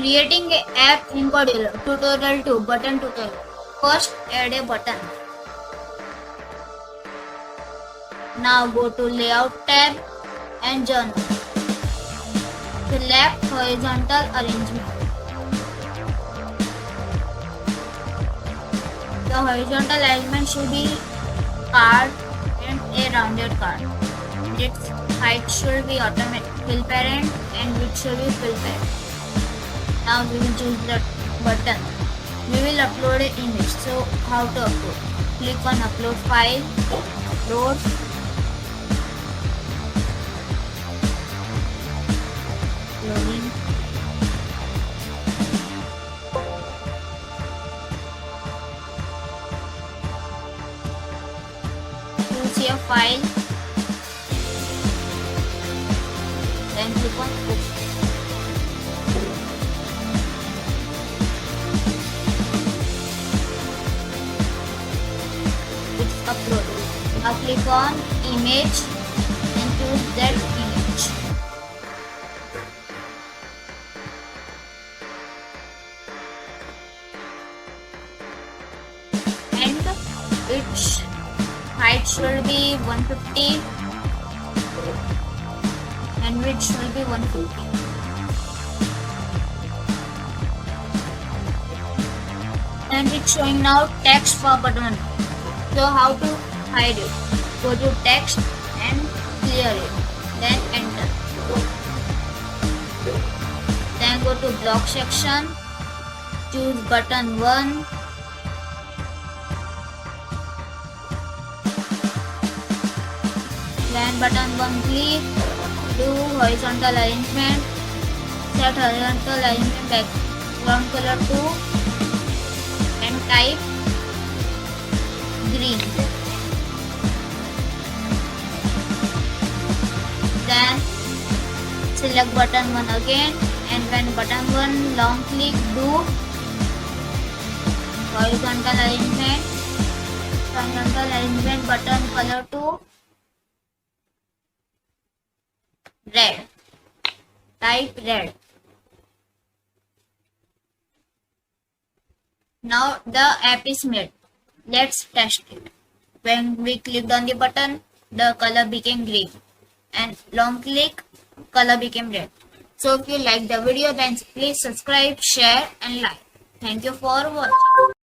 Creating an app in Kodular. Tutorial 2. Button tutorial. First, add a button. Now go to Layout tab and Journal. Select horizontal arrangement. The horizontal alignment should be card and a rounded card. Its height should be automatic fill parent and width should be fill parent. Now we will choose the button. We will upload an image. So how to upload? Click on upload file, upload. Loading. Choose your file. Then click on open. It's uploaded. Now click on image and choose that image. And its height should be 150 and width should be 150. And it's showing now text for button. So how to hide it? Go to text and clear it. Then enter. Then go to block section. Choose button 1. When button 1 click, do horizontal arrangement. Set horizontal arrangement background color to and type green. Then select button 1 again, and when button 1 long click, do horizontal arrangement. Horizontal arrangement button color to red. Type red. Now the app is made. Let's test it. When we clicked on the button, the color became green, and long click, color became red. So if you like the video, then please subscribe, share and like. Thank you for watching.